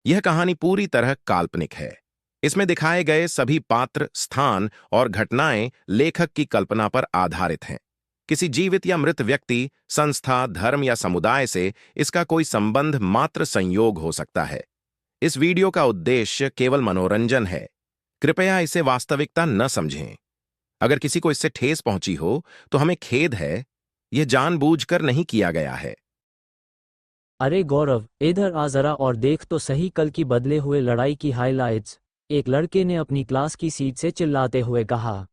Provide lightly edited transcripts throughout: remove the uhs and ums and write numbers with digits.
यह कहानी पूरी तरह काल्पनिक है। इसमें दिखाए गए सभी पात्र, स्थान और घटनाएं लेखक की कल्पना पर आधारित हैं। किसी जीवित या मृत व्यक्ति, संस्था, धर्म या समुदाय से इसका कोई संबंध मात्र संयोग हो सकता है। इस वीडियो का उद्देश्य केवल मनोरंजन है। कृपया इसे वास्तविकता न समझें। अगर किसी को इससे ठेस पहुंची हो, तो हमें खेद है। यह जानबूझकर नहीं किया गया है। अरे गौरव, इधर आ जरा और देख तो सही कल की बदले हुए लड़ाई की हाइलाइट्स। एक लड़के ने अपनी क्लास की सीट से चिल्लाते हुए कहा।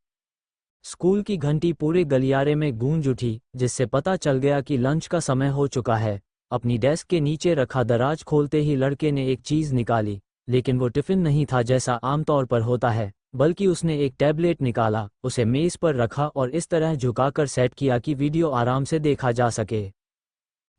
स्कूल की घंटी पूरे गलियारे में गूंज उठी, जिससे पता चल गया कि लंच का समय हो चुका है। अपनी डेस्क के नीचे रखा दराज खोलते ही लड़के ने एक चीज निकाली, लेकिन वो टिफिन नहीं था जैसा आमतौर पर होता है, बल्कि उसने एक टैबलेट निकाला, उसे मेज पर रखा और इस तरह झुकाकर सेट किया कि वीडियो आराम से देखा जा सके।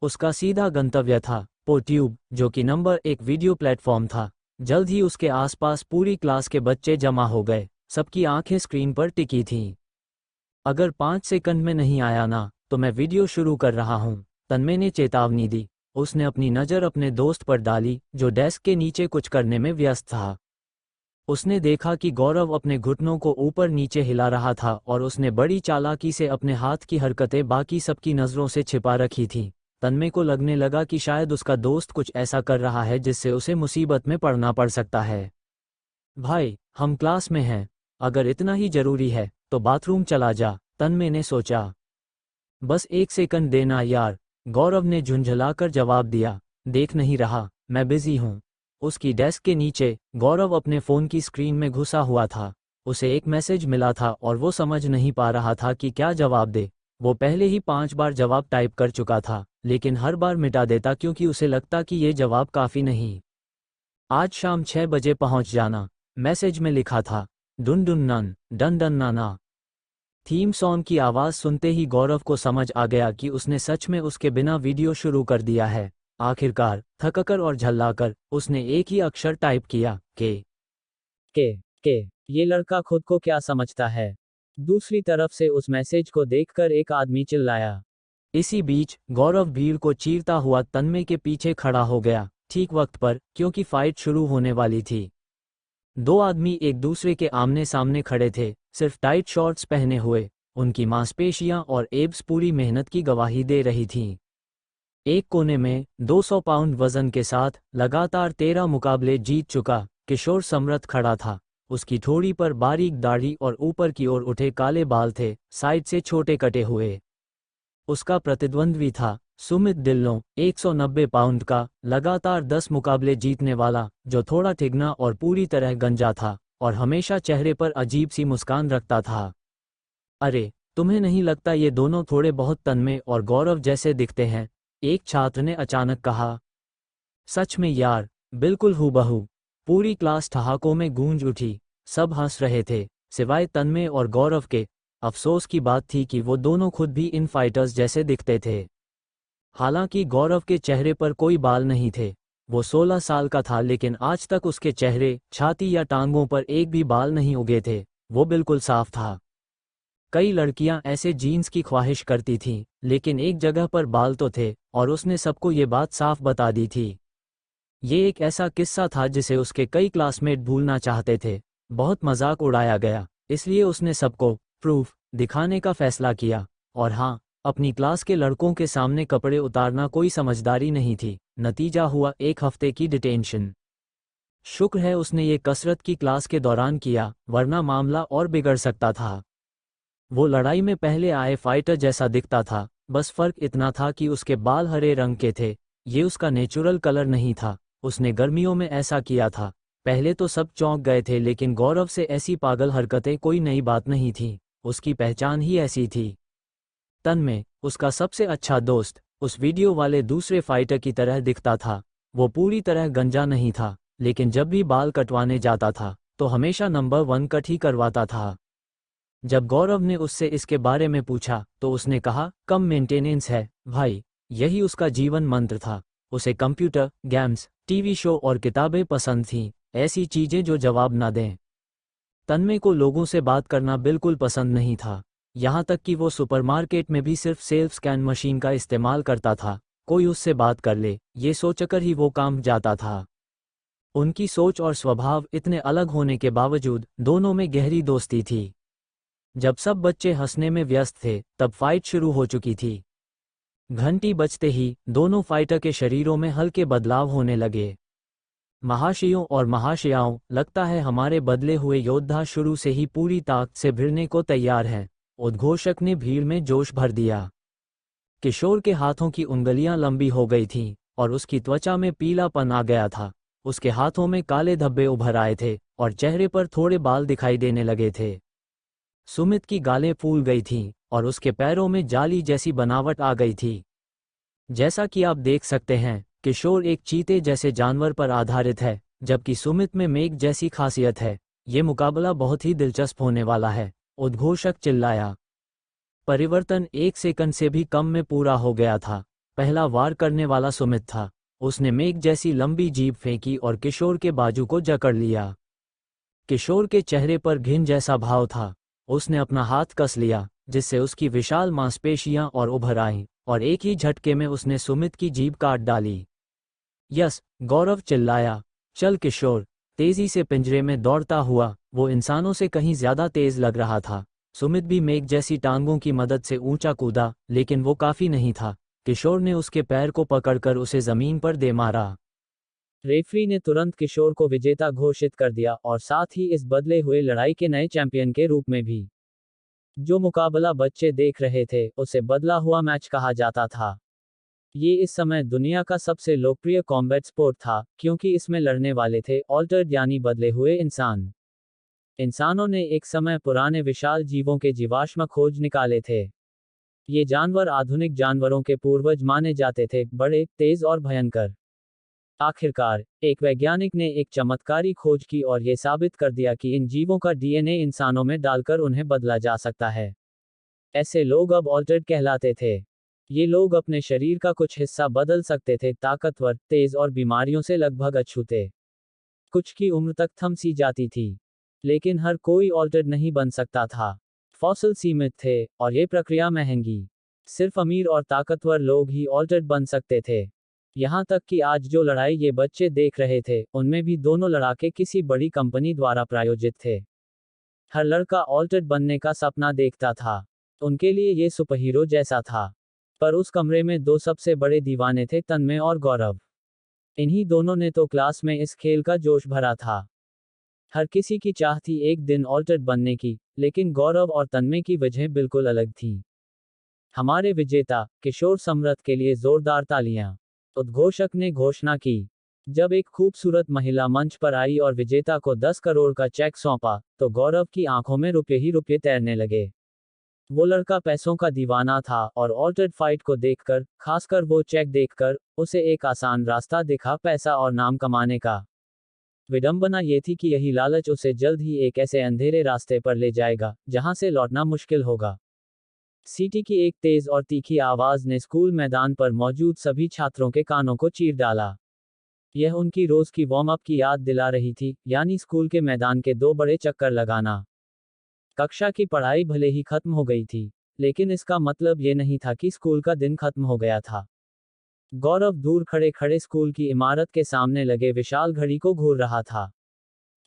उसका सीधा गंतव्य था पोट्यूब, जो कि नंबर 1 वीडियो प्लेटफॉर्म था। जल्द ही उसके आसपास पूरी क्लास के बच्चे जमा हो गए, सबकी आंखें स्क्रीन पर टिकी थीं। अगर 5 सेकंड में नहीं आया ना, तो मैं वीडियो शुरू कर रहा हूं, तन्मय ने चेतावनी दी। उसने अपनी नज़र अपने दोस्त पर डाली, जो डेस्क के नीचे कुछ करने में व्यस्त था। उसने देखा कि गौरव अपने घुटनों को ऊपर नीचे हिला रहा था और उसने बड़ी चालाकी से अपने हाथ की हरकतें बाकी सबकी नज़रों से छिपा रखी थीं। तन्मय को लगने लगा कि शायद उसका दोस्त कुछ ऐसा कर रहा है जिससे उसे मुसीबत में पड़ना पड़ सकता है। भाई, हम क्लास में हैं। अगर इतना ही जरूरी है तो बाथरूम चला जा, तन्मय ने सोचा। बस 1 सेकंड देना यार, गौरव ने झुंझलाकर जवाब दिया। देख नहीं रहा, मैं बिजी हूँ। उसकी डेस्क के नीचे गौरव अपने फ़ोन की स्क्रीन में घुसा हुआ था। उसे एक मैसेज मिला था और वो समझ नहीं पा रहा था कि क्या जवाब दे। वो पहले ही 5 बार जवाब टाइप कर चुका था, लेकिन हर बार मिटा देता क्योंकि उसे लगता कि ये जवाब काफ़ी नहीं। आज शाम 6 बजे पहुंच जाना, मैसेज में लिखा था। Doon Doon none done done नाना। थीम सॉन्ग की आवाज़ सुनते ही गौरव को समझ आ गया कि उसने सच में उसके बिना वीडियो शुरू कर दिया है। आखिरकार थककर और झल्लाकर उसने एक ही अक्षर टाइप किया, के के। ये लड़का खुद को क्या समझता है। दूसरी तरफ से उस मैसेज को देखकर एक आदमी चिल्लाया। इसी बीच गौरव भीड़ को चीरता हुआ तन्मय के पीछे खड़ा हो गया, ठीक वक्त पर, क्योंकि फाइट शुरू होने वाली थी। दो आदमी एक दूसरे के आमने सामने खड़े थे, सिर्फ टाइट शॉर्ट्स पहने हुए। उनकी मांसपेशियां और एब्स पूरी मेहनत की गवाही दे रही थीं। एक कोने में 200 पाउंड वजन के साथ लगातार 13 मुकाबले जीत चुका किशोर सम्रत खड़ा था। उसकी ठोड़ी पर बारीक दाढ़ी और ऊपर की ओर उठे काले बाल थे, साइड से छोटे कटे हुए। उसका प्रतिद्वंद्वी था सुमित ढिल्लों, 190 पाउंड का, लगातार 10 मुकाबले जीतने वाला, जो थोड़ा ठिगना और पूरी तरह गंजा था और हमेशा चेहरे पर अजीब सी मुस्कान रखता था। अरे, तुम्हें नहीं लगता ये दोनों थोड़े बहुत तन्मय और गौरव जैसे दिखते हैं? एक छात्र ने अचानक कहा। सच में यार, बिल्कुल हूबहू। पूरी क्लास ठहाकों में गूंज उठी। सब हंस रहे थे, सिवाय तन्मय और गौरव के। अफसोस की बात थी कि वो दोनों खुद भी इन फाइटर्स जैसे दिखते थे। हालांकि गौरव के चेहरे पर कोई बाल नहीं थे। वो 16 साल का था, लेकिन आज तक उसके चेहरे, छाती या टांगों पर एक भी बाल नहीं उगे थे। वो बिल्कुल साफ था। कई लड़कियां ऐसे जीन्स की ख्वाहिश करती थीं, लेकिन एक जगह पर बाल तो थे, और उसने सबको ये बात साफ बता दी थी। ये एक ऐसा किस्सा था जिसे उसके कई क्लासमेट भूलना चाहते थे। बहुत मजाक उड़ाया गया, इसलिए उसने सबको प्रूफ दिखाने का फैसला किया। और हाँ, अपनी क्लास के लड़कों के सामने कपड़े उतारना कोई समझदारी नहीं थी। नतीजा हुआ 1 हफ्ते की डिटेंशन। शुक्र है उसने ये कसरत की क्लास के दौरान किया, वरना मामला और बिगड़ सकता था। वो लड़ाई में पहले आए फाइटर जैसा दिखता था, बस फर्क इतना था कि उसके बाल हरे रंग के थे। ये उसका नेचुरल कलर नहीं था। उसने गर्मियों में ऐसा किया था। पहले तो सब चौंक गए थे, लेकिन गौरव से ऐसी पागल हरकतें कोई नई बात नहीं थी। उसकी पहचान ही ऐसी थी। तन्मय, उसका सबसे अच्छा दोस्त, उस वीडियो वाले दूसरे फाइटर की तरह दिखता था। वो पूरी तरह गंजा नहीं था, लेकिन जब भी बाल कटवाने जाता था तो हमेशा नंबर 1 कट ही करवाता था। जब गौरव ने उससे इसके बारे में पूछा तो उसने कहा, कम मेंटेनेंस है भाई। यही उसका जीवन मंत्र था। उसे कंप्यूटर गेम्स, टीवी शो और किताबें पसंद थीं, ऐसी चीजें जो जवाब ना दें। तन्मय को लोगों से बात करना बिल्कुल पसंद नहीं था। यहाँ तक कि वो सुपरमार्केट में भी सिर्फ सेल्फ स्कैन मशीन का इस्तेमाल करता था। कोई उससे बात कर ले, ये सोचकर ही वो काम जाता था। उनकी सोच और स्वभाव इतने अलग होने के बावजूद दोनों में गहरी दोस्ती थी। जब सब बच्चे हंसने में व्यस्त थे, तब फाइट शुरू हो चुकी थी। घंटी बजते ही दोनों फाइटर के शरीरों में हल्के बदलाव होने लगे। महाशयों और महाशयाओं, लगता है हमारे बदले हुए योद्धा शुरू से ही पूरी ताकत से भिड़ने को तैयार हैं। उद्घोषक ने भीड़ में जोश भर दिया। किशोर के हाथों की उंगलियां लंबी हो गई थीं और उसकी त्वचा में पीलापन आ गया था। उसके हाथों में काले धब्बे उभर आए थे और चेहरे पर थोड़े बाल दिखाई देने लगे थे। सुमित की गालें फूल गई थीं और उसके पैरों में जाली जैसी बनावट आ गई थी। जैसा कि आप देख सकते हैं, किशोर एक चीते जैसे जानवर पर आधारित है, जबकि सुमित में मेघ जैसी खासियत है। ये मुकाबला बहुत ही दिलचस्प होने वाला है, उद्घोषक चिल्लाया। परिवर्तन 1 सेकंड से भी कम में पूरा हो गया था। पहला वार करने वाला सुमित था। उसने मेघ जैसी लंबी जीभ फेंकी और किशोर के बाजू को जकड़ लिया। किशोर के चेहरे पर घिन जैसा भाव था। उसने अपना हाथ कस लिया, जिससे उसकी विशाल मांसपेशियां और उभर आईं, और एक ही झटके में उसने सुमित की जीभ काट डाली। यस, गौरव चिल्लाया। चल किशोर। तेजी से पिंजरे में दौड़ता हुआ वो इंसानों से कहीं ज्यादा तेज लग रहा था। सुमित भी मेघ जैसी टांगों की मदद से ऊंचा कूदा, लेकिन वो काफी नहीं था। किशोर ने उसके पैर को पकड़कर उसे जमीन पर दे मारा। रेफरी ने तुरंत किशोर को विजेता घोषित कर दिया और साथ ही इस बदले हुए लड़ाई के नए चैंपियन के रूप में भी। जो मुकाबला बच्चे देख रहे थे, उसे बदला हुआ मैच कहा जाता था। ये इस समय दुनिया का सबसे लोकप्रिय कॉम्बैट स्पोर्ट था, क्योंकि इसमें लड़ने वाले थे ऑल्टर्ड यानी बदले हुए इंसान। इंसानों ने एक समय पुराने विशाल जीवों के जीवाश्म खोज निकाले थे। ये जानवर आधुनिक जानवरों के पूर्वज माने जाते थे, बड़े, तेज और भयंकर। आखिरकार, एक वैज्ञानिक ने एक चमत्कारी खोज की और ये साबित कर दिया कि इन जीवों का डीएनए इंसानों में डालकर उन्हें बदला जा सकता है। ऐसे लोग अब ऑल्टर्ड कहलाते थे। ये लोग अपने शरीर का कुछ हिस्सा बदल सकते थे, ताकतवर, तेज और बीमारियों से लगभग अछूते। कुछ की उम्र तक थम सी जाती थी। लेकिन हर कोई ऑल्टर्ड नहीं बन सकता था। फॉसिल सीमित थे, और ये प्रक्रिया महंगी। सिर्फ अमीर और ताकतवर लोग ही ऑल्टर्ड बन सकते थे। यहाँ तक कि आज जो लड़ाई ये बच्चे देख रहे थे, उनमें भी दोनों लड़ाके किसी बड़ी कंपनी द्वारा प्रायोजित थे। हर लड़का ऑल्टर्ड बनने का सपना देखता था। उनके लिए ये सुपरहीरो जैसा था। पर उस कमरे में दो सबसे बड़े दीवाने थे, तन्मय और गौरव। इन्हीं दोनों ने तो क्लास में इस खेल का जोश भरा था। हर किसी की चाह थी एक दिन ऑल्टर्ड बनने की, लेकिन गौरव और तन्मय की वजह बिल्कुल अलग थी। हमारे विजेता, किशोर सम्राट के लिए जोरदार तालियां। उद्घोषक ने घोषणा की। जब एक खूबसूरत महिला मंच पर आई और विजेता को 10 करोड़ का चेक सौंपा, तो गौरव की आंखों में रुपये ही रुपये तैरने लगे। वो लड़का पैसों का दीवाना था और ऑल्टर्ड फाइट को देखकर, खासकर वो चेक देखकर, उसे एक आसान रास्ता दिखा पैसा और नाम कमाने का। विडंबना ये थी कि यही लालच उसे जल्द ही एक ऐसे अंधेरे रास्ते पर ले जाएगा, जहां से लौटना मुश्किल होगा। सीटी की एक तेज और तीखी आवाज ने स्कूल मैदान पर मौजूद सभी छात्रों के कानों को चीर डाला। यह उनकी रोज की वार्म अप की याद दिला रही थी, यानी स्कूल के मैदान के 2 बड़े चक्कर लगाना। कक्षा की पढ़ाई भले ही खत्म हो गई थी, लेकिन इसका मतलब ये नहीं था कि स्कूल का दिन खत्म हो गया था। गौरव दूर खड़े खड़े स्कूल की इमारत के सामने लगे विशाल घड़ी को घूर रहा था।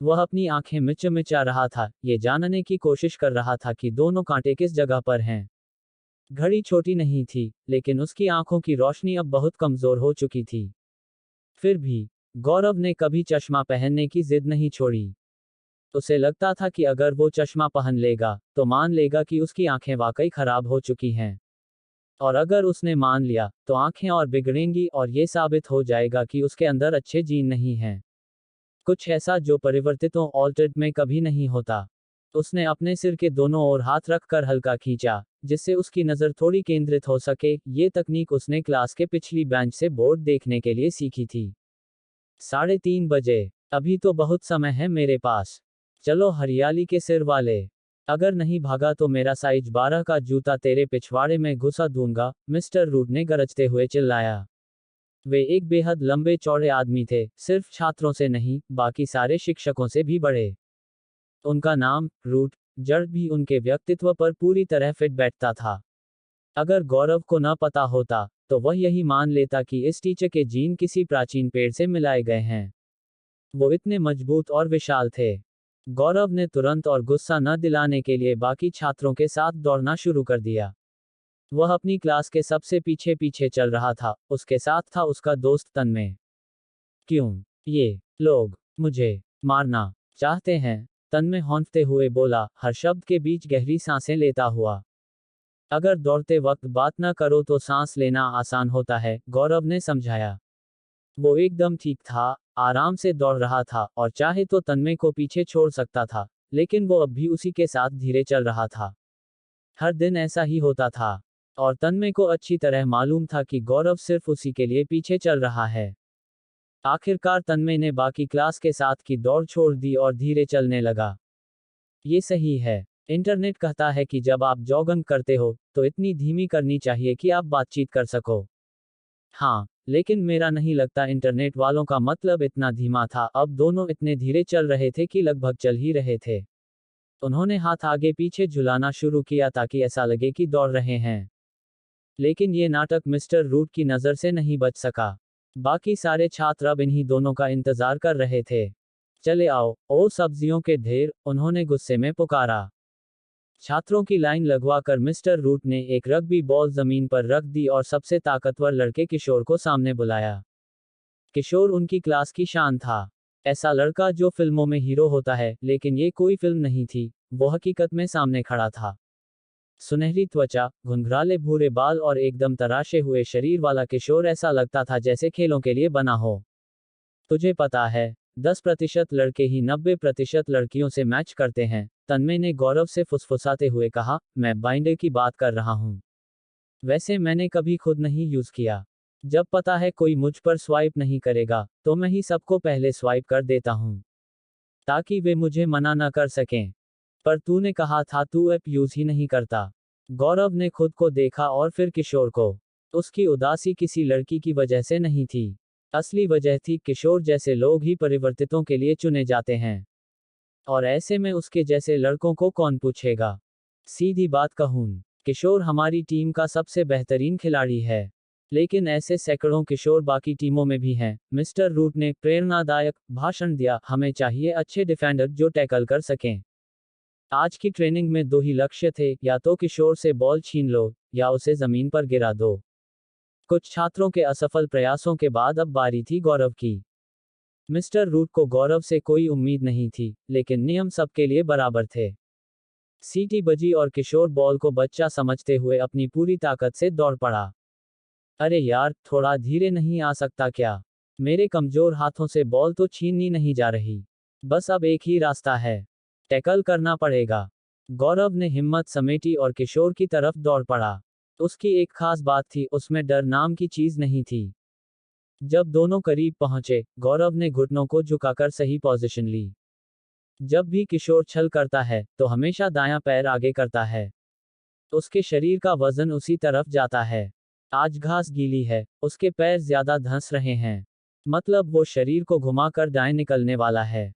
वह अपनी आंखें मिचमिचा रहा था, ये जानने की कोशिश कर रहा था कि दोनों कांटे किस जगह पर हैं। घड़ी छोटी नहीं थी, लेकिन उसकी आंखों की रोशनी अब बहुत कमजोर हो चुकी थी। फिर भी, गौरव ने कभी चश्मा पहनने की जिद नहीं छोड़ी। उसे लगता था कि अगर वो चश्मा पहन लेगा, तो मान लेगा कि उसकी आंखें वाकई खराब हो चुकी हैं। और अगर उसने मान लिया, तो आंखें और बिगड़ेंगी और ये साबित हो जाएगा कि उसके अंदर अच्छे जीन नहीं हैं। कुछ ऐसा जो परिवर्तितों ऑल्टर्ड में कभी नहीं होता। उसने अपने सिर के दोनों ओर हाथ रखकर हल्का खींचा, जिससे उसकी नज़र थोड़ी केंद्रित हो सके। ये तकनीक उसने क्लास के पिछली बेंच से बोर्ड देखने के लिए सीखी थी। 3:30 बजे। अभी तो बहुत समय है मेरे पास। चलो हरियाली के सिर वाले। अगर नहीं भागा तो मेरा साइज 12 का जूता तेरे पिछवाड़े में घुसा दूंगा, मिस्टर रूट ने गरजते हुए चिल्लाया। वे एक बेहद लंबे चौड़े आदमी थे, सिर्फ छात्रों से नहीं, बाकी सारे शिक्षकों से भी बड़े। उनका नाम, रूट, जड़ भी उनके व्यक्तित्व पर पूरी तरह फिट बैठता था। अगर गौरव को न पता होता, तो वह यही मान लेता कि इस टीचर के जीन किसी प्राचीन पेड़ से मिलाए गए हैं। वो इतने मजबूत और विशाल थे। गौरव ने तुरंत और गुस्सा न दिलाने के लिए बाकी छात्रों के साथ दौड़ना शुरू कर दिया। वह अपनी क्लास के सबसे पीछे पीछे चल रहा था, उसके साथ था उसका दोस्त तन्मय। क्यों? ये लोग मुझे मारना चाहते हैं? तन्मय हौंकते हुए बोला, हर शब्द के बीच गहरी सांसें लेता हुआ। अगर दौड़ते वक्त बात न करो तो सांस लेना आसान होता है, गौरव ने समझाया। वो एकदम ठीक था, आराम से दौड़ रहा था और चाहे तो तन्मय को पीछे छोड़ सकता था, लेकिन वो अब भी उसी के साथ धीरे चल रहा था। हर दिन ऐसा ही होता था और तन्मय को अच्छी तरह मालूम था कि गौरव सिर्फ उसी के लिए पीछे चल रहा है। आखिरकार तन्मय ने बाकी क्लास के साथ की दौड़ छोड़ दी और धीरे चलने लगा। ये सही है। इंटरनेट कहता है कि जब आप जॉगिंग करते हो, तो इतनी धीमी करनी चाहिए कि आप बातचीत कर सको। हाँ, लेकिन मेरा नहीं लगता इंटरनेट वालों का मतलब इतना धीमा था, अब दोनों इतने धीरे चल रहे थे कि लगभग चल ही रहे थे। उन्होंने हाथ आगे पीछे झुलाना शुरू किया ताकि ऐसा लगे कि दौड़ रहे हैं। लेकिन ये नाटक मिस्टर रूट की नज़र से नहीं बच सका। बाकी सारे छात्र अब इन्हीं दोनों का इंतजार कर रहे थे। चले आओ, ओ सब्जियों के ढेर, उन्होंने गुस्से में पुकारा। छात्रों की लाइन लगवाकर मिस्टर रूट ने एक रग्बी बॉल जमीन पर रख दी और सबसे ताकतवर लड़के किशोर को सामने बुलाया। किशोर उनकी क्लास की शान था। ऐसा लड़का जो फिल्मों में हीरो होता है, लेकिन ये कोई फिल्म नहीं थी, वो हकीकत में सामने खड़ा था। सुनहरी त्वचा, घुंघराले भूरे बाल और एकदम तराशे हुए शरीर वाला किशोर ऐसा लगता था जैसे खेलों के लिए बना हो। तुझे पता है, 10% लड़के ही 90% लड़कियों से मैच करते हैं, तन्मय ने गौरव से फुसफुसाते हुए कहा, मैं बाइंडर की बात कर रहा हूँ। वैसे मैंने कभी खुद नहीं यूज किया। जब पता है कोई मुझ पर स्वाइप नहीं करेगा, तो मैं ही सबको पहले स्वाइप कर देता हूँ, ताकि वे मुझे मना न कर सकें। पर तूने कहा था तू ऐप यूज ही नहीं करता। गौरव ने खुद को देखा और फिर किशोर को। उसकी उदासी किसी लड़की की वजह से नहीं थी। असली वजह थी किशोर जैसे लोग ही परिवर्तितों के लिए चुने जाते हैं। और ऐसे में उसके जैसे लड़कों को कौन पूछेगा? सीधी बात कहूं, किशोर हमारी टीम का सबसे बेहतरीन खिलाड़ी है। लेकिन ऐसे सैकड़ों किशोर बाकी टीमों में भी हैं। मिस्टर रूट ने प्रेरणादायक भाषण दिया, हमें चाहिए अच्छे डिफेंडर जो टैकल कर सकें। आज की ट्रेनिंग में दो ही लक्ष्य थे, या तो किशोर से बॉल छीन लो, या उसे जमीन पर गिरा दो। कुछ छात्रों के असफल प्रयासों के बाद अब बारी थी गौरव की। मिस्टर रूट को गौरव से कोई उम्मीद नहीं थी, लेकिन नियम सबके लिए बराबर थे। सीटी बजी और किशोर बॉल को बच्चा समझते हुए अपनी पूरी ताकत से दौड़ पड़ा। अरे यार, थोड़ा धीरे नहीं आ सकता क्या? मेरे कमजोर हाथों से बॉल तो छीननी नहीं जा रही। बस अब एक ही रास्ता है, टैकल करना पड़ेगा। गौरव ने हिम्मत समेटी और किशोर की तरफ दौड़ पड़ा। उसकी एक खास बात थी, उसमें डर नाम की चीज नहीं थी। जब दोनों करीब पहुंचे, गौरव ने घुटनों को झुकाकर सही पोजीशन ली। जब भी किशोर छल करता है, तो हमेशा दायां पैर आगे करता है। उसके शरीर का वजन उसी तरफ जाता है। आज घास गीली है, उसके पैर ज्यादा धंस रहे हैं। मतलब वो शरीर को घुमाकर दाएं निकलने वाला है।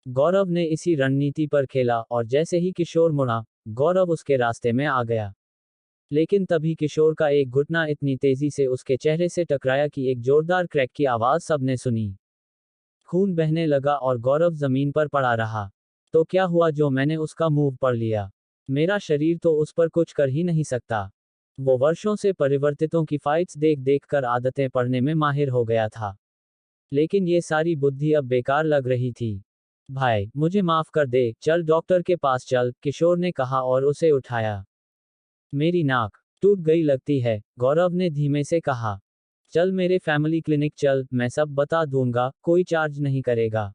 गौरव ने इसी रणनीति पर खेला और जैसे ही किशोर मुड़ा, गौरव उसके रास्ते में आ गया। लेकिन तभी किशोर का एक घुटना इतनी तेजी से उसके चेहरे से टकराया कि एक जोरदार क्रैक की आवाज सबने सुनी। खून बहने लगा और गौरव जमीन पर पड़ा रहा। तो क्या हुआ जो मैंने उसका मूव पढ़ लिया? मेरा शरीर तो उस पर कुछ कर ही नहीं सकता। वो वर्षों से परिवर्तितों की फाइट्स देख देख कर आदतें पढ़ने में माहिर हो गया था। लेकिन ये सारी बुद्धि अब बेकार लग रही थी। भाई, मुझे माफ कर दे, चल डॉक्टर के पास चल, किशोर ने कहा और उसे उठाया। मेरी नाक टूट गई लगती है, गौरव ने धीमे से कहा। चल मेरे फैमिली क्लिनिक चल, मैं सब बता दूंगा, कोई चार्ज नहीं करेगा।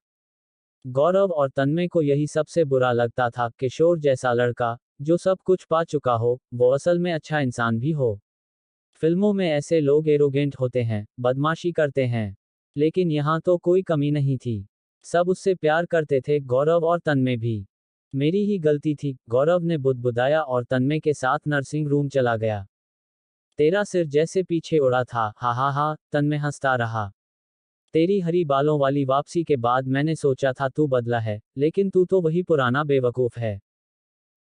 गौरव और तन्मय को यही सबसे बुरा लगता था, किशोर जैसा लड़का, जो सब कुछ पा चुका हो, वो असल में अच्छा इंसान भी हो। फिल्मों में ऐसे लोग एरोगेंट होते हैं, बदमाशी करते हैं। लेकिन यहाँ तो कोई कमी नहीं थी। सब उससे प्यार करते थे, गौरव और तन्मय भी। मेरी ही गलती थी, गौरव ने बुदबुदाया और तन्मय के साथ नर्सिंग रूम चला गया। तेरा सिर जैसे पीछे उड़ा था, हा हा हा, तन्मय हंसता रहा। तेरी हरी बालों वाली वापसी के बाद मैंने सोचा था तू बदला है, लेकिन तू तो वही पुराना बेवकूफ है।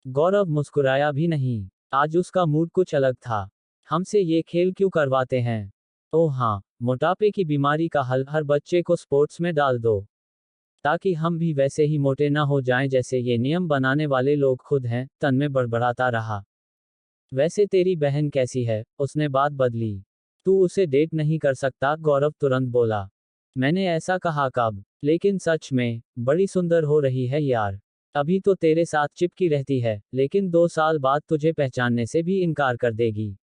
गौरव मुस्कुराया भी नहीं। आज उसका मूड कुछ अलग था। हमसे ये खेल क्यों करवाते हैं? ओह हाँ, मोटापे की बीमारी का हल, हर बच्चे को स्पोर्ट्स में डाल दो। ताकि हम भी वैसे ही मोटे न हो जाएं जैसे ये नियम बनाने वाले लोग खुद हैं, तन्मय बड़बड़ाता रहा। वैसे तेरी बहन कैसी है? उसने बात बदली। तू उसे डेट नहीं कर सकता, गौरव तुरंत बोला। मैंने ऐसा कहा कब? लेकिन सच में, बड़ी सुंदर हो रही है यार। अभी तो तेरे साथ चिपकी रहती है, लेकिन 2 साल बाद तुझे पहचानने से भी इनकार कर देगी।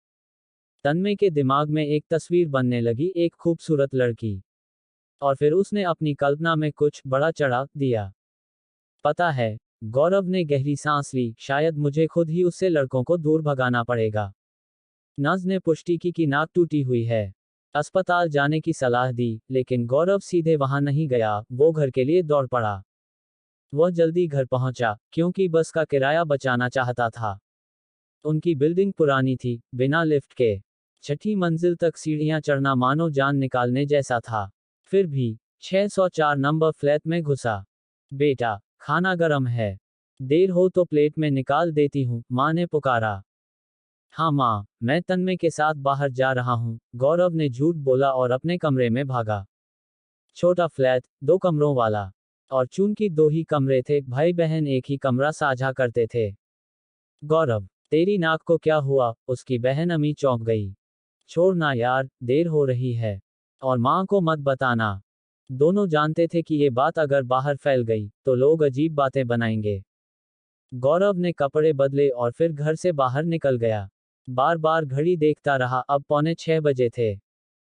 तन्मय के दिमाग में एक तस्वीर बनने लगी, एक खूबसूरत लड़की। और फिर उसने अपनी कल्पना में कुछ बड़ा चढ़ा दिया। पता है, गौरव ने गहरी सांस ली, शायद मुझे खुद ही उससे लड़कों को दूर भगाना पड़ेगा। नज ने पुष्टि की कि नाक टूटी हुई है। अस्पताल जाने की सलाह दी, लेकिन गौरव सीधे वहां नहीं गया, वो घर के लिए दौड़ पड़ा। वह जल्दी घर पहुंचा, क्योंकि बस का किराया बचाना चाहता था। उनकी बिल्डिंग पुरानी थी, बिना लिफ्ट के। 6ठी मंजिल तक सीढ़ियां चढ़ना मानो जान निकालने जैसा था। फिर भी 604 नंबर फ्लैट में घुसा। बेटा, खाना गरम है। देर हो तो प्लेट में निकाल देती हूँ, माँ ने पुकारा। हाँ माँ, मैं तन्मय के साथ बाहर जा रहा हूँ, गौरव ने झूठ बोला और अपने कमरे में भागा। छोटा फ्लैट, 2 कमरों वाला। और चूंकि 2 ही कमरे थे, भाई बहन एक ही कमरा साझा करते थे। गौरव, तेरी नाक को क्या हुआ? उसकी बहन अमी चौंक गई। छोड़ ना यार, देर हो रही है। और माँ को मत बताना। दोनों जानते थे कि ये बात अगर बाहर फैल गई, तो लोग अजीब बातें बनाएंगे। गौरव ने कपड़े बदले और फिर घर से बाहर निकल गया। बार बार घड़ी देखता रहा, अब 6:45 थे।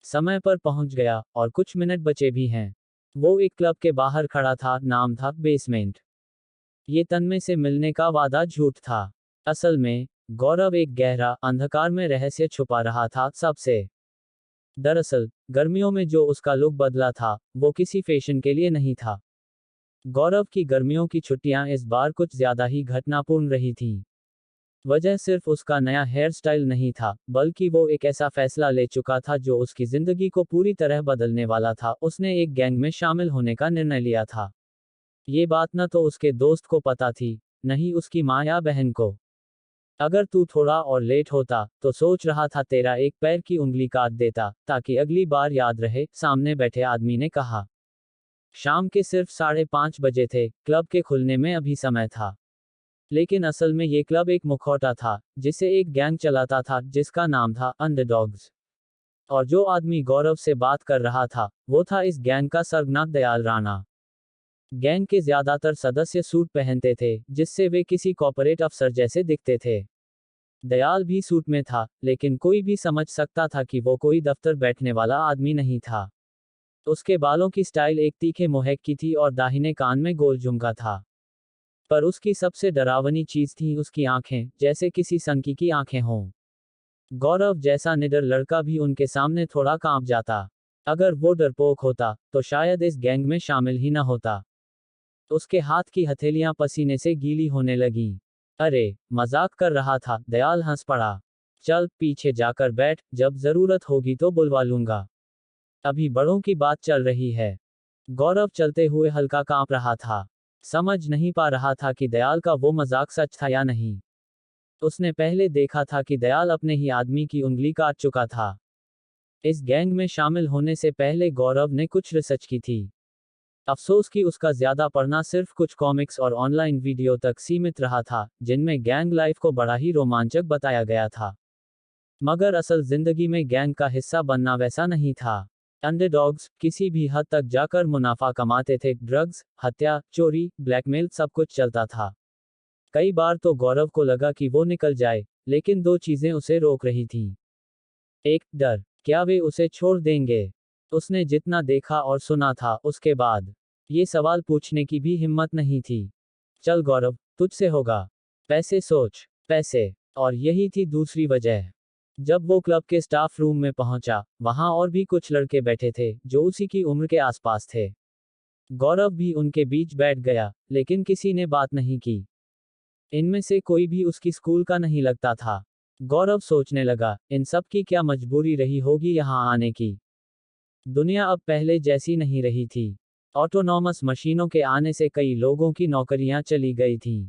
समय पर पहुंच गया, और कुछ मिनट बचे भी हैं। वो एक क्लब के बाहर खड़ा था, नाम था बेसमेंट। ये तन्मय से मिलने का वादा झूठ था। असल में, गौरव एक गहरा, अंधकार में रहस्य छुपा रहा था सबसे। दरअसल, गर्मियों में जो उसका लुक बदला था, वो किसी फैशन के लिए नहीं था। गौरव की गर्मियों की छुट्टियां इस बार कुछ ज्यादा ही घटनापूर्ण रही थीं। वजह सिर्फ उसका नया हेयर स्टाइल नहीं था, बल्कि वो एक ऐसा फैसला ले चुका था जो उसकी जिंदगी को पूरी तरह बदलने वाला था। उसने एक गैंग में शामिल होने का निर्णय लिया था। ये बात न तो उसके दोस्त को पता थी, न ही उसकी माँ या बहन को। अगर तू थोड़ा और लेट होता, तो सोच रहा था तेरा एक पैर की उंगली काट देता, ताकि अगली बार याद रहे, सामने बैठे आदमी ने कहा। शाम के सिर्फ 5:30 बजे थे, क्लब के खुलने में अभी समय था। लेकिन असल में ये क्लब एक मुखौटा था, जिसे एक गैंग चलाता था, जिसका नाम था अंडरडॉग्स। और जो आदमी गौरव से बात कर रहा था, वो था इस गैंग का सरगना दयाल राणा। गैंग के ज्यादातर सदस्य सूट पहनते थे, जिससे वे किसी कॉर्पोरेट अफसर जैसे दिखते थे। दयाल भी सूट में था, लेकिन कोई भी समझ सकता था कि वो कोई दफ्तर बैठने वाला आदमी नहीं था। उसके बालों की स्टाइल एक तीखे मोहक की थी और दाहिने कान में गोल झुमका था। पर उसकी सबसे डरावनी चीज थी उसकी आंखें, जैसे किसी संकी की आंखें हों। गौरव जैसा निडर लड़का भी उनके सामने थोड़ा कांप जाता। अगर वो डरपोक होता, तो शायद इस गैंग में शामिल ही न होता। उसके हाथ की हथेलियां पसीने से गीली होने लगीं। अरे, मजाक कर रहा था, दयाल हंस पड़ा। चल, पीछे जाकर बैठ, जब जरूरत होगी तो बुलवा लूंगा। अभी बड़ों की बात चल रही है। गौरव चलते हुए हल्का कांप रहा था। समझ नहीं पा रहा था कि दयाल का वो मजाक सच था या नहीं। उसने पहले देखा था कि दयाल अपने ही आदमी की उंगली काट चुका था। इस गैंग में शामिल होने से पहले गौरव ने कुछ रिसर्च की थी। अफसोस कि उसका ज्यादा पढ़ना सिर्फ कुछ कॉमिक्स और ऑनलाइन वीडियो तक सीमित रहा था, जिनमें गैंग लाइफ को बड़ा ही रोमांचक बताया गया था। मगर असल जिंदगी में गैंग का हिस्सा बनना वैसा नहीं था। अंडरडॉग्स किसी भी हद तक जाकर मुनाफा कमाते थे, ड्रग्स, हत्या, चोरी, ब्लैकमेल, सब कुछ चलता था। कई बार तो गौरव को लगा कि वो निकल जाए, लेकिन 2 चीजें उसे रोक रही थीं। एक, डर। क्या वे उसे छोड़ देंगे? उसने जितना देखा और सुना था, उसके बाद ये सवाल पूछने की भी हिम्मत नहीं थी। चल गौरव, तुझसे होगा। पैसे सोच, पैसे। और यही थी दूसरी वजह। जब वो क्लब के स्टाफ रूम में पहुंचा, वहां और भी कुछ लड़के बैठे थे, जो उसी की उम्र के आसपास थे। गौरव भी उनके बीच बैठ गया, लेकिन किसी ने बात नहीं की। इनमें से कोई भी उसकी स्कूल का नहीं लगता था। गौरव सोचने लगा, इन सब की क्या मजबूरी रही होगी यहां आने की। दुनिया अब पहले जैसी नहीं रही थी। ऑटोनॉमस मशीनों के आने से कई लोगों की नौकरियां चली गई थीं।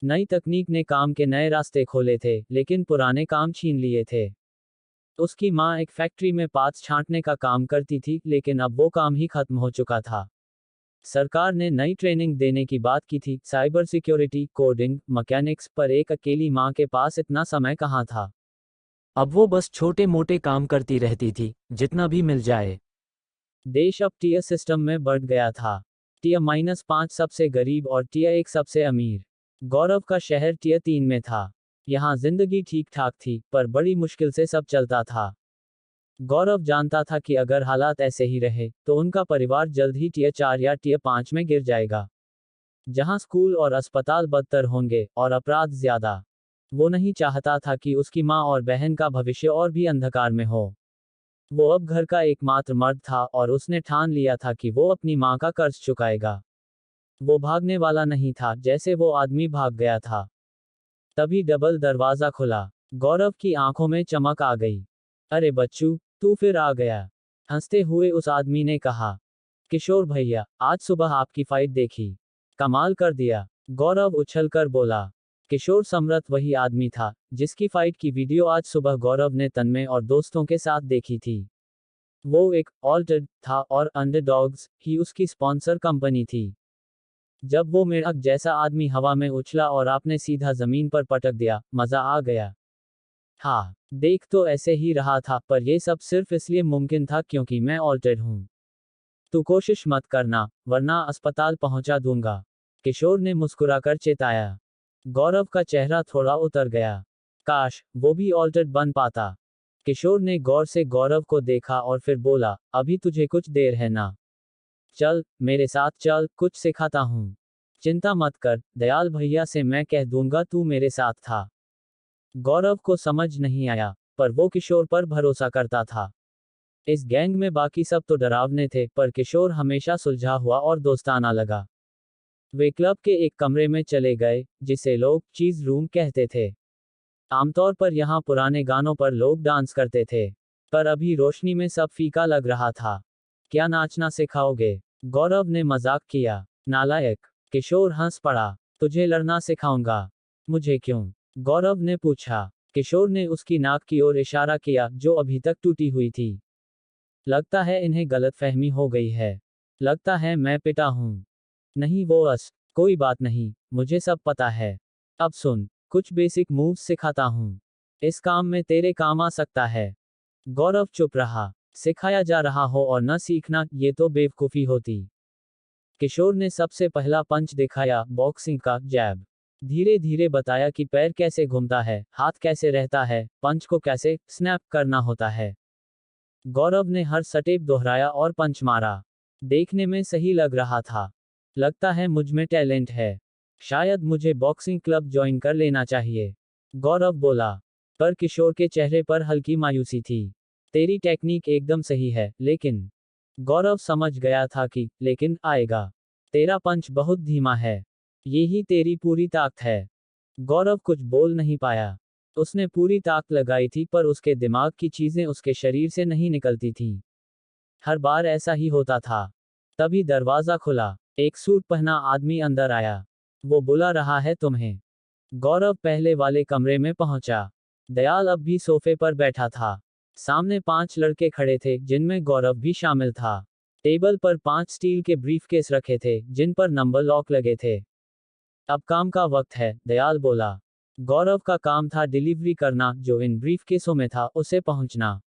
नई तकनीक ने काम के नए रास्ते खोले थे, लेकिन पुराने काम छीन लिए थे। उसकी माँ एक फैक्ट्री में पार्ट्स छांटने का काम करती थी, लेकिन अब वो काम ही खत्म हो चुका था। सरकार ने नई ट्रेनिंग देने की बात की थी, साइबर सिक्योरिटी, कोडिंग, मैकेनिक्स, पर एक अकेली माँ के पास इतना समय कहाँ था। अब वो बस छोटे मोटे काम करती रहती थी, जितना भी मिल जाए। देश अब टियर सिस्टम में बढ़ गया था। टियर-5 सबसे गरीब और टियर 1 सबसे अमीर। गौरव का शहर टियर 3 में था। यहाँ जिंदगी ठीक ठाक थी, पर बड़ी मुश्किल से सब चलता था। गौरव जानता था कि अगर हालात ऐसे ही रहे, तो उनका परिवार जल्द ही टियर 4 या टियर 5 में गिर जाएगा, जहां स्कूल और अस्पताल बदतर होंगे और अपराध ज्यादा। वो नहीं चाहता था कि उसकी माँ और बहन का भविष्य और भी अंधकार में हो। वो अब घर का एकमात्र मर्द था और उसने ठान लिया था कि वो अपनी माँ का कर्ज चुकाएगा। वो भागने वाला नहीं था जैसे वो आदमी भाग गया था। तभी डबल दरवाजा खुला। गौरव की आंखों में चमक आ गई। अरे बच्चू, तू फिर आ गया। हंसते हुए उस आदमी ने कहा, किशोर भैया, आज सुबह आपकी फाइट देखी। कमाल कर दिया। गौरव उछलकर बोला। किशोर सम्रत वही आदमी था, जिसकी फाइट की वीडियो आज सुबह गौरव ने तन्मय और दोस्तों के साथ देखी थी। वो एक ऑल्टर्ड था और अंडरडॉग्स ही उसकी स्पॉन्सर कंपनी थी। जब वो मेढक जैसा आदमी हवा में उछला और आपने सीधा जमीन पर पटक दिया, मजा आ गया। हाँ, देख तो ऐसे ही रहा था, पर ये सब सिर्फ इसलिए मुमकिन था क्योंकि मैं ऑल्टर्ड हूँ। तू कोशिश मत करना, वरना अस्पताल पहुंचा दूंगा। किशोर ने मुस्कुराकर चेताया। गौरव का चेहरा थोड़ा उतर गया। काश, वो भी ऑल्टर्ड बन पाता। किशोर ने गौर से गौरव को देखा और फिर बोला, अभी तुझे कुछ देर है ना? चल, मेरे साथ चल, कुछ सिखाता हूँ। चिंता मत कर, दयाल भैया से मैं कह दूंगा तू मेरे साथ था। गौरव को समझ नहीं आया, पर वो किशोर पर भरोसा करता था। इस गैंग में बाकी सब तो डरावने थे, पर किशोर हमेशा सुलझा हुआ और दोस्ताना लगा। वे क्लब के एक कमरे में चले गए, जिसे लोग चीज रूम कहते थे। आमतौर पर यहाँ पुराने गानों पर लोग डांस करते थे, पर अभी रोशनी में सब फीका लग रहा था। क्या नाचना सिखाओगे? गौरव ने मजाक किया। नालायक। किशोर हंस पड़ा। तुझे लड़ना सिखाऊंगा। मुझे क्यों? गौरव ने पूछा। किशोर ने उसकी नाक की ओर इशारा किया, जो अभी तक टूटी हुई थी। लगता है इन्हें गलतफहमी हो गई है। लगता है मैं पिटा हूं। नहीं वो कोई बात नहीं, मुझे सब पता है। अब सुन, कुछ बेसिक मूव्स सिखाता हूं। इस काम में तेरे काम आ सकता है। गौरव चुप रहा। सिखाया जा रहा हो और न सीखना, ये तो बेवकूफी होती। किशोर ने सबसे पहला पंच दिखाया, बॉक्सिंग का जैब। धीरे धीरे बताया कि पैर कैसे घूमता है, हाथ कैसे रहता है, पंच को कैसे स्नैप करना होता है। गौरव ने हर स्टेप दोहराया और पंच मारा। देखने में सही लग रहा था। लगता है मुझ में टैलेंट है। शायद मुझे बॉक्सिंग क्लब ज्वाइन कर लेना चाहिए। गौरव बोला। पर किशोर के चेहरे पर हल्की मायूसी थी। तेरी टेक्निक एकदम सही है, लेकिन गौरव समझ गया था कि लेकिन आएगा। तेरा पंच बहुत धीमा है। यही तेरी पूरी ताकत है। गौरव कुछ बोल नहीं पाया। उसने पूरी ताकत लगाई थी, पर उसके दिमाग की चीजें उसके शरीर से नहीं निकलती थीं। हर बार ऐसा ही होता था। तभी दरवाजा खुला। एक सूट पहना आदमी अंदर आया। वो बुला रहा है तुम्हें। गौरव पहले वाले कमरे में पहुंचा। दयाल अब भी सोफे पर बैठा था। सामने 5 लड़के खड़े थे, जिनमें गौरव भी शामिल था। टेबल पर 5 स्टील के ब्रीफकेस रखे थे, जिन पर नंबर लॉक लगे थे। अब काम का वक्त है, दयाल बोला। गौरव का काम था डिलीवरी करना, जो इन ब्रीफकेसों में था उसे पहुंचना।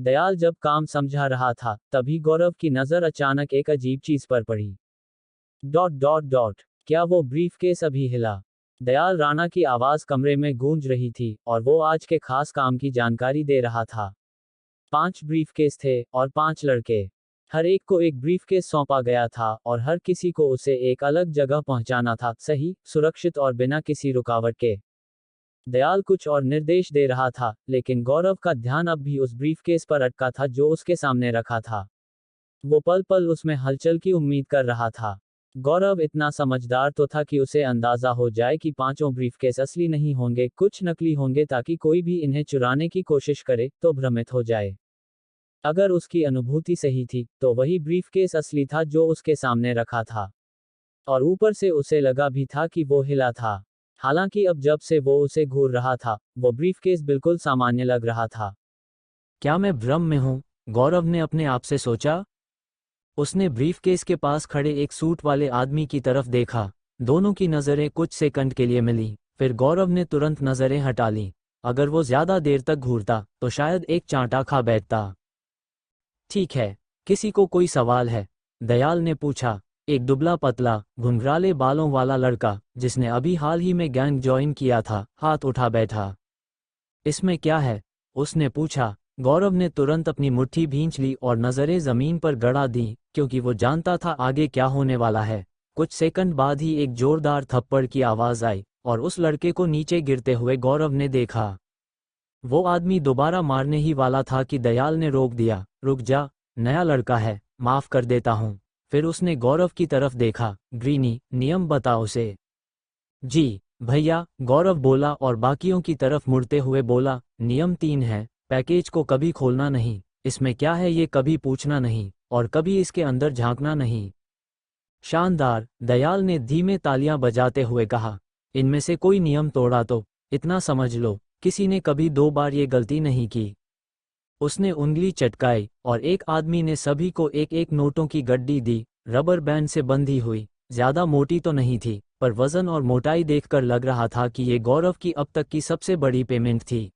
दयाल जब काम समझा रहा था, तभी गौरव की नजर अचानक एक अजीब चीज पर पड़ी। डॉट डॉट डॉट, क्या वो ब्रीफकेस अभी हिला? दयाल राणा की आवाज कमरे में गूंज रही थी, और वो आज के खास काम की जानकारी दे रहा था। 5 ब्रीफकेस थे, और 5 लड़के। हर एक को एक ब्रीफकेस सौंपा गया था, और हर किसी को उसे एक अलग जगह पहुंचाना था, सही, सुरक्षित और बिना किसी रुकावट के। दयाल कुछ और निर्देश दे रहा था, लेकिन गौरव का ध्यान अब भी उस ब्रीफकेस पर अटका था जो उसके सामने रखा था। वो पल पल उसमें हलचल की उम्मीद कर रहा था। गौरव इतना समझदार तो था कि उसे अंदाजा हो जाए कि 5 ब्रीफकेस असली नहीं होंगे, कुछ नकली होंगे, ताकि कोई भी इन्हें चुराने की कोशिश करे तो भ्रमित हो जाए। अगर उसकी अनुभूति सही थी, तो वही ब्रीफकेस असली था जो उसके सामने रखा था। और ऊपर से उसे लगा भी था कि वो हिला था। हालांकि अब जब से वो उसे घूर रहा था, वो ब्रीफकेस बिल्कुल सामान्य लग रहा था। क्या मैं भ्रम में हूं? गौरव ने अपने आप से सोचा। उसने ब्रीफकेस के पास खड़े एक सूट वाले आदमी की तरफ देखा। दोनों की नज़रें कुछ सेकंड के लिए मिली, फिर गौरव ने तुरंत नज़रें हटा लीं। अगर वो ज्यादा देर तक घूरता तो शायद एक चांटा खा बैठता। ठीक है, किसी को कोई सवाल है? दयाल ने पूछा। एक दुबला पतला घुंघराले बालों वाला लड़का जिसने अभी हाल ही में गैंग ज्वाइन किया था, हाथ उठा बैठा। इसमें क्या है? उसने पूछा। गौरव ने तुरंत अपनी मुट्ठी भींच ली और नज़रें ज़मीन पर गड़ा दी, क्योंकि वो जानता था आगे क्या होने वाला है। कुछ सेकंड बाद ही एक जोरदार थप्पड़ की आवाज़ आई और उस लड़के को नीचे गिरते हुए गौरव ने देखा। वो आदमी दोबारा मारने ही वाला था कि दयाल ने रोक दिया। रुक जा, नया लड़का है, माफ़ कर देता हूँ। फिर उसने गौरव की तरफ देखा। ग्रीनी, नियम बता उसे। जी भैया, गौरव बोला और बाकियों की तरफ मुड़ते हुए बोला, नियम 3 है, पैकेज को कभी खोलना नहीं, इसमें क्या है ये कभी पूछना नहीं, और कभी इसके अंदर झांकना नहीं। शानदार, दयाल ने धीमे तालियां बजाते हुए कहा। इनमें से कोई नियम तोड़ा तो इतना समझ लो, किसी ने कभी 2 बार ये गलती नहीं की। उसने उंगली चटकाई और एक आदमी ने सभी को एक एक नोटों की गड्डी दी, रबर बैंड से बंधी हुई। ज्यादा मोटी तो नहीं थी, पर वजन और मोटाई देखकर लग रहा था कि ये गौरव की अब तक की सबसे बड़ी पेमेंट थी।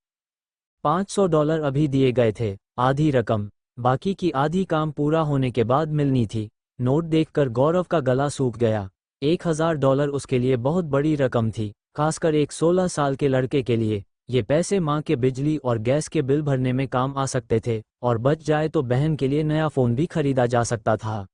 $500 अभी दिए गए थे, आधी रकम, बाकी की आधी काम पूरा होने के बाद मिलनी थी। नोट देखकर गौरव का गला सूख गया। $1000 उसके लिए बहुत बड़ी रकम थी, खासकर एक 16 साल के लड़के के लिए। ये पैसे माँ के बिजली और गैस के बिल भरने में काम आ सकते थे, और बच जाए तो बहन के लिए नया फ़ोन भी खरीदा जा सकता था।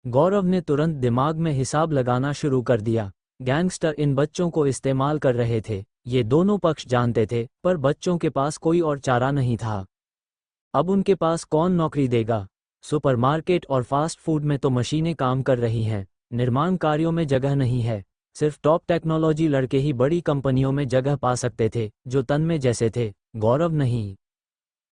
गौरव ने तुरंत दिमाग में हिसाब लगाना शुरू कर दिया। गैंगस्टर इन बच्चों को इस्तेमाल कर रहे थे, ये दोनों पक्ष जानते थे, पर बच्चों के पास कोई और चारा नहीं था। अब उनके पास कौन नौकरी देगा? सुपरमार्केट और फास्ट फूड में तो मशीनें काम कर रही हैं, निर्माण कार्यों में जगह नहीं है। सिर्फ टॉप टेक्नोलॉजी लड़के ही बड़ी कंपनियों में जगह पा सकते थे, जो तन्मय जैसे थे, गौरव नहीं।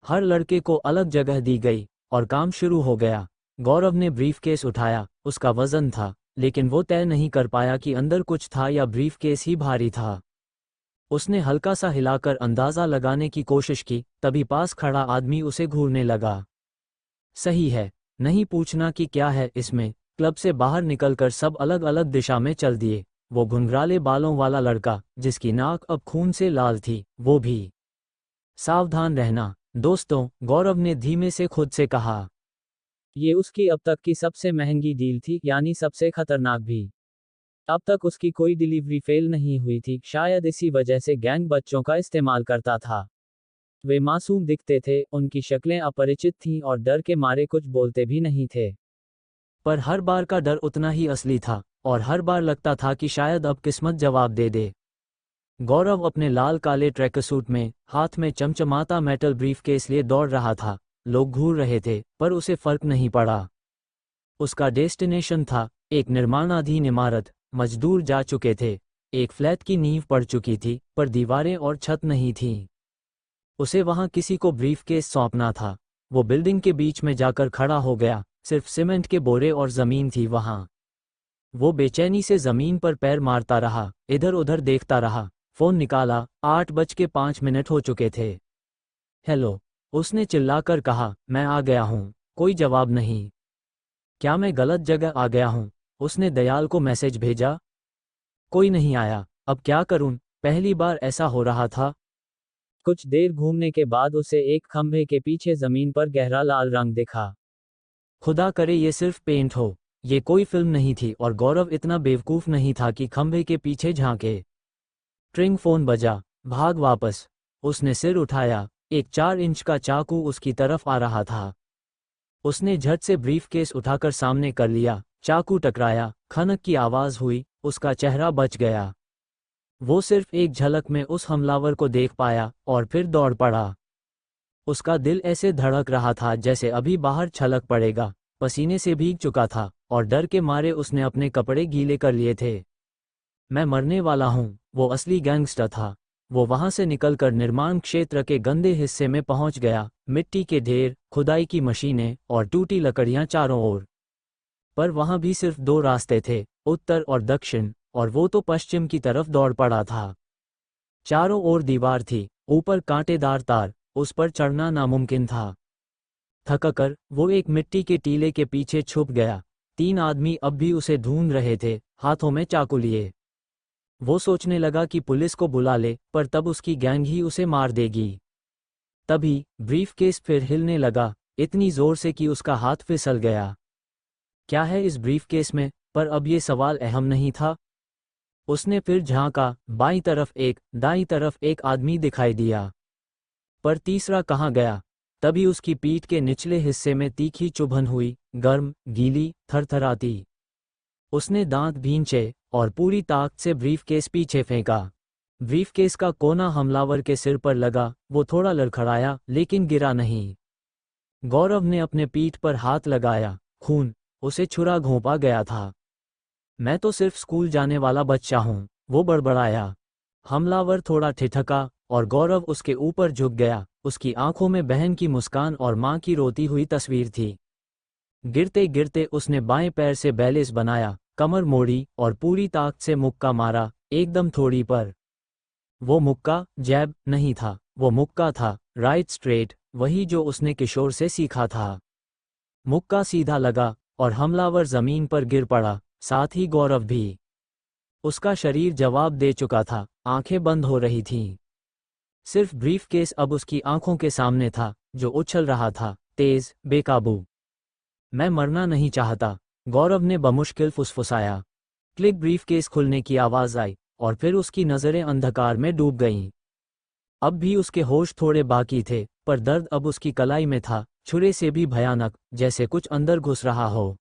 हर लड़के को अलग जगह दी गई और काम शुरू हो गया। गौरव ने ब्रीफकेस उठाया, उसका वजन था, लेकिन वो तय नहीं कर पाया कि अंदर कुछ था या ब्रीफकेस ही भारी था। उसने हल्का सा हिलाकर अंदाजा लगाने की कोशिश की, तभी पास खड़ा आदमी उसे घूरने लगा। सही है, नहीं पूछना कि क्या है इसमें। क्लब से बाहर निकलकर सब अलग अलग दिशा में चल दिए। वो घुंघराले बालों वाला लड़का, जिसकी नाक अब खून से लाल थी, वो भी। सावधान रहना दोस्तों, गौरव ने धीमे से खुद से कहा। ये उसकी अब तक की सबसे महंगी डील थी, यानी सबसे खतरनाक भी। अब तक उसकी कोई डिलीवरी फेल नहीं हुई थी, शायद इसी वजह से गैंग बच्चों का इस्तेमाल करता था। वे मासूम दिखते थे, उनकी शक्लें अपरिचित थीं और डर के मारे कुछ बोलते भी नहीं थे। पर हर बार का डर उतना ही असली था, और हर बार लगता था कि शायद अब किस्मत जवाब दे दे। गौरव अपने लाल काले ट्रैकसूट में, हाथ में चमचमाता मेटल ब्रीफकेस लिए दौड़ रहा था। लोग घूर रहे थे, पर उसे फर्क नहीं पड़ा। उसका डेस्टिनेशन था एक निर्माणाधीन इमारत। मजदूर जा चुके थे, एक फ्लैट की नींव पड़ चुकी थी, पर दीवारें और छत नहीं थीं। उसे वहां किसी को ब्रीफकेस सौंपना था। वो बिल्डिंग के बीच में जाकर खड़ा हो गया, सिर्फ सीमेंट के बोरे और जमीन थी वहां। वो बेचैनी से जमीन पर पैर मारता रहा, इधर उधर देखता रहा। फोन निकाला, 8:05 हो चुके थे। हेलो, उसने चिल्लाकर कहा, मैं आ गया हूँ। कोई जवाब नहीं। क्या मैं गलत जगह आ गया हूँ? उसने दयाल को मैसेज भेजा। कोई नहीं आया। अब क्या करूं? पहली बार ऐसा हो रहा था। कुछ देर घूमने के बाद उसे एक खंभे के पीछे जमीन पर गहरा लाल रंग दिखा। खुदा करे ये सिर्फ पेंट हो। ये कोई फिल्म नहीं थी और गौरव इतना बेवकूफ नहीं था कि खंभे के पीछे झांके। ट्रिंग फोन बजा। भाग वापस। उसने सिर उठाया, एक 4 इंच का चाकू उसकी तरफ आ रहा था। उसने झट से ब्रीफकेस उठाकर सामने कर लिया। चाकू टकराया, खनक की आवाज हुई, उसका चेहरा बच गया। वो सिर्फ एक झलक में उस हमलावर को देख पाया और फिर दौड़ पड़ा। उसका दिल ऐसे धड़क रहा था जैसे अभी बाहर छलक पड़ेगा। पसीने से भीग चुका था और डर के मारे उसने अपने कपड़े गीले कर लिए थे। मैं मरने वाला हूँ, वो असली गैंगस्टर था। वो वहां से निकलकर निर्माण क्षेत्र के गंदे हिस्से में पहुंच गया। मिट्टी के ढेर, खुदाई की मशीनें और टूटी लकड़ियां चारों ओर। पर वहां भी सिर्फ 2 रास्ते थे, उत्तर और दक्षिण, और वो तो पश्चिम की तरफ दौड़ पड़ा था। चारों ओर दीवार थी, ऊपर कांटेदार तार, उस पर चढ़ना नामुमकिन था। थककर वो एक मिट्टी के टीले के पीछे छुप गया। 3 आदमी अब भी उसे ढूंढ रहे थे, हाथों में चाकू लिए। वो सोचने लगा कि पुलिस को बुला ले, पर तब उसकी गैंग ही उसे मार देगी। तभी ब्रीफकेस फिर हिलने लगा, इतनी जोर से कि उसका हाथ फिसल गया। क्या है इस ब्रीफकेस में? पर अब ये सवाल अहम नहीं था। उसने फिर झांका, बाईं तरफ एक, दाईं तरफ एक आदमी दिखाई दिया। पर तीसरा कहाँ गया? तभी उसकी पीठ के निचले हिस्से में तीखी चुभन हुई, गर्म, गीली, थरथराती। उसने दांत भींचे और पूरी ताकत से ब्रीफकेस पीछे फेंका। ब्रीफकेस का कोना हमलावर के सिर पर लगा, वो थोड़ा लड़खड़ाया लेकिन गिरा नहीं। गौरव ने अपने पीठ पर हाथ लगाया, खून उसे छुरा घोंपा गया था। मैं तो सिर्फ स्कूल जाने वाला बच्चा हूँ, वो बड़बड़ाया। हमलावर थोड़ा ठिठका और गौरव उसके ऊपर झुक गया। उसकी आंखों में बहन की मुस्कान और मां की रोती हुई तस्वीर थी। गिरते गिरते उसने बाएं पैर से बैलेंस बनाया, कमर मोड़ी और पूरी ताकत से मुक्का मारा, एकदम थोड़ी पर। वो मुक्का जैब नहीं था, वो मुक्का था राइट स्ट्रेट, वही जो उसने किशोर से सीखा था। मुक्का सीधा लगा और हमलावर जमीन पर गिर पड़ा, साथ ही गौरव भी। उसका शरीर जवाब दे चुका था, आंखें बंद हो रही थीं। सिर्फ ब्रीफकेस अब उसकी आंखों के सामने था, जो उछल रहा था, तेज, बेकाबू। मैं मरना नहीं चाहता, गौरव ने बमुश्किल फुसफुसाया। क्लिक, ब्रीफकेस खुलने की आवाज आई और फिर उसकी नजरें अंधकार में डूब गईं। अब भी उसके होश थोड़े बाकी थे, पर दर्द अब उसकी कलाई में था, छुरे से भी भयानक, जैसे कुछ अंदर घुस रहा हो।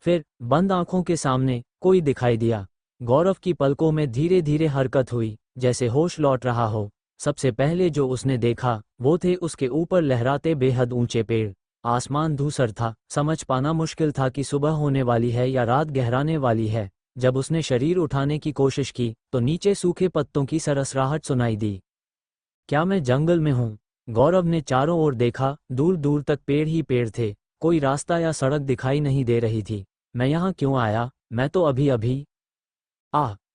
फिर बंद आंखों के सामने कोई दिखाई दिया। गौरव की पलकों में धीरे धीरे हरकत हुई, जैसे होश लौट रहा हो। सबसे पहले जो उसने देखा वो थे उसके ऊपर लहराते बेहद ऊंचे पेड़। आसमान धूसर था, समझ पाना मुश्किल था कि सुबह होने वाली है या रात गहराने वाली है। जब उसने शरीर उठाने की कोशिश की तो नीचे सूखे पत्तों की सरसराहट सुनाई दी। क्या मैं जंगल में हूँ? गौरव ने चारों ओर देखा, दूर दूर तक पेड़ ही पेड़ थे, कोई रास्ता या सड़क दिखाई नहीं दे रही थी। मैं यहाँ क्यों आया? मैं तो अभी अभी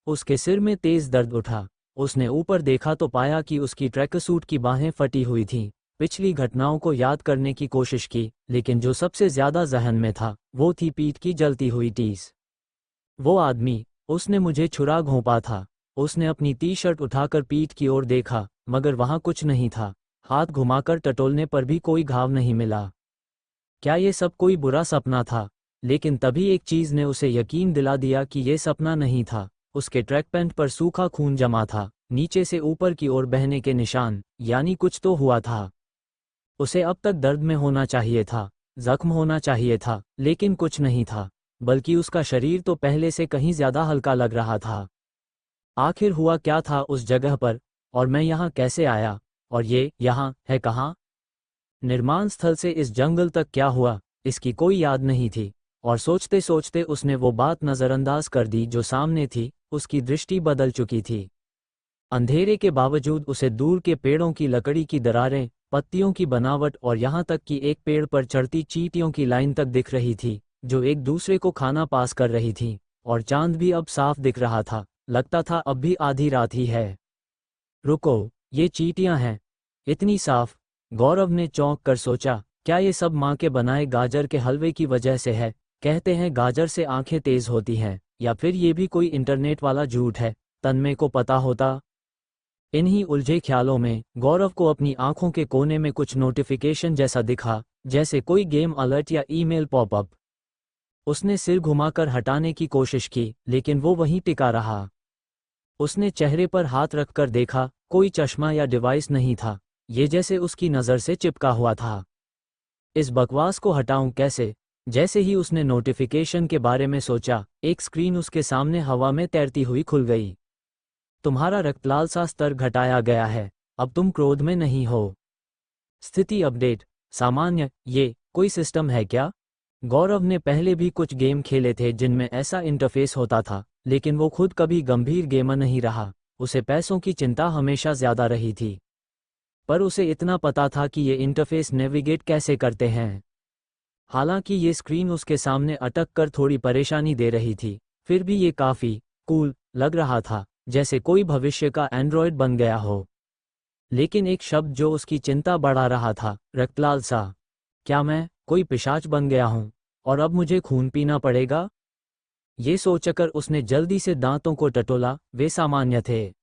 उसके सिर में तेज दर्द उठा। उसने ऊपर देखा तो पाया कि उसकी ट्रैकसूट की बाहें फटी हुई थीं। पिछली घटनाओं को याद करने की कोशिश की, लेकिन जो सबसे ज्यादा जहन में था वो थी पीठ की जलती हुई टीस। वो आदमी, उसने मुझे छुरा घोंपा था। उसने अपनी टी शर्ट उठाकर पीठ की ओर देखा, मगर वहां कुछ नहीं था। हाथ घुमाकर टटोलने पर भी कोई घाव नहीं मिला। क्या ये सब कोई बुरा सपना था? लेकिन तभी एक चीज ने उसे यकीन दिला दिया कि ये सपना नहीं था। उसके ट्रैक पैंट पर सूखा खून जमा था, नीचे से ऊपर की ओर बहने के निशान, यानी कुछ तो हुआ था। उसे अब तक दर्द में होना चाहिए था, जख्म होना चाहिए था, लेकिन कुछ नहीं था, बल्कि उसका शरीर तो पहले से कहीं ज्यादा हल्का लग रहा था। आखिर हुआ क्या था उस जगह पर? और मैं यहाँ कैसे आया? और ये यहाँ है कहाँ? निर्माण स्थल से इस जंगल तक क्या हुआ, इसकी कोई याद नहीं थी। और सोचते सोचते उसने वो बात नजरअंदाज कर दी जो सामने थी। उसकी दृष्टि बदल चुकी थी। अंधेरे के बावजूद उसे दूर के पेड़ों की लकड़ी की दरारें, पत्तियों की बनावट और यहाँ तक कि एक पेड़ पर चढ़ती चींटियों की लाइन तक दिख रही थी, जो एक दूसरे को खाना पास कर रही थी। और चांद भी अब साफ दिख रहा था, लगता था अब भी आधी रात ही है। रुको, ये चींटियां हैं? इतनी साफ? गौरव ने चौंक कर सोचा, क्या ये सब माँ के बनाए गाजर के हलवे की वजह से है? कहते हैं गाजर से आंखें तेज होती हैं, या फिर ये भी कोई इंटरनेट वाला झूठ है? तन्मय को पता होता। इन्हीं उलझे ख्यालों में गौरव को अपनी आंखों के कोने में कुछ नोटिफिकेशन जैसा दिखा, जैसे कोई गेम अलर्ट या ईमेल पॉपअप। उसने सिर घुमाकर हटाने की कोशिश की, लेकिन वो वहीं टिका रहा। उसने चेहरे पर हाथ रखकर देखा, कोई चश्मा या डिवाइस नहीं था, ये जैसे उसकी नज़र से चिपका हुआ था। इस बकवास को हटाऊं कैसे? जैसे ही उसने नोटिफिकेशन के बारे में सोचा, एक स्क्रीन उसके सामने हवा में तैरती हुई खुल गई। तुम्हारा रक्तलालसा स्तर घटाया गया है, अब तुम क्रोध में नहीं हो। स्थिति अपडेट, सामान्य। ये कोई सिस्टम है क्या? गौरव ने पहले भी कुछ गेम खेले थे जिनमें ऐसा इंटरफेस होता था, लेकिन वो खुद कभी गंभीर गेमर नहीं रहा। उसे पैसों की चिंता हमेशा ज्यादा रही थी। पर उसे इतना पता था कि ये इंटरफेस नेविगेट कैसे करते हैं। हालांकि ये स्क्रीन उसके सामने अटक कर थोड़ी परेशानी दे रही थी, फिर भी ये काफी कूल लग रहा था, जैसे कोई भविष्य का एंड्रॉयड बन गया हो। लेकिन एक शब्द जो उसकी चिंता बढ़ा रहा था, रक्तलालसा। क्या मैं कोई पिशाच बन गया हूँ और अब मुझे खून पीना पड़ेगा? ये सोचकर उसने जल्दी से दांतों को टटोला, वे सामान्य थे।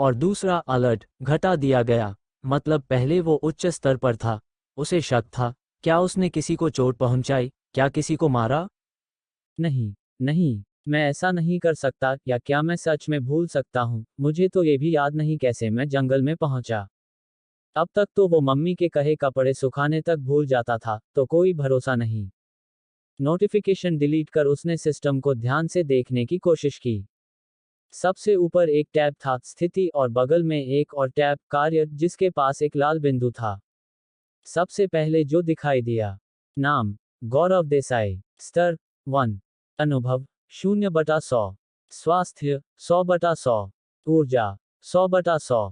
और दूसरा अलर्ट घटा दिया गया, मतलब पहले वो उच्च स्तर पर था। उसे शक था, क्या उसने किसी को चोट पहुंचाई, क्या किसी को मारा? नहीं, नहीं, मैं ऐसा नहीं कर सकता, या क्या मैं सच में भूल सकता हूँ? मुझे तो ये भी याद नहीं कैसे मैं जंगल में पहुंचा। अब तक तो वो मम्मी के कहे कपड़े सुखाने तक भूल जाता था, तो कोई भरोसा नहीं। नोटिफिकेशन डिलीट कर उसने सिस्टम को ध्यान से देखने की कोशिश की। सबसे ऊपर एक टैब था स्थिति और बगल में एक और टैब कार्य जिसके पास एक लाल बिंदु था। सबसे पहले जो दिखाई दिया, नाम गौरव देसाई, स्तर 1, अनुभव 0/100, स्वास्थ्य 100/100, ऊर्जा 100/100,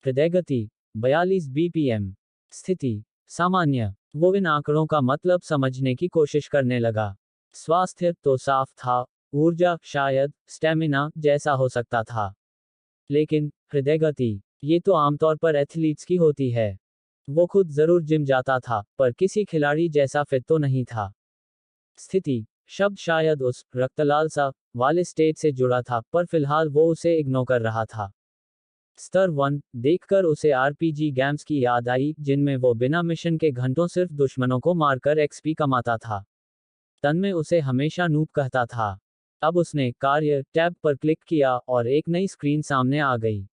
हृदय गति 42 बीपीएम, स्थिति सामान्य। वो इन आंकड़ों का मतलब समझने की कोशिश करने लगा। स्वास्थ्य तो साफ था, ऊर्जा शायद स्टेमिना जैसा हो सकता था, लेकिन हृदय गति, ये तो आमतौर पर एथलीट्स की होती है। वो खुद जरूर जिम जाता था, पर किसी खिलाड़ी जैसा फिट तो नहीं था। स्थिति शब्द शायद उस रक्तलालसा वाले स्टेट से जुड़ा था, पर फिलहाल वो उसे इग्नोर कर रहा था। स्तर 1 देखकर उसे आरपीजी गेम्स की याद आई, जिनमें वो बिना मिशन के घंटों सिर्फ दुश्मनों को मारकर एक्सपी कमाता था। तन में उसे हमेशा नूब कहता था। अब उसने कार्य टैब पर क्लिक किया और एक नई स्क्रीन सामने आ गई।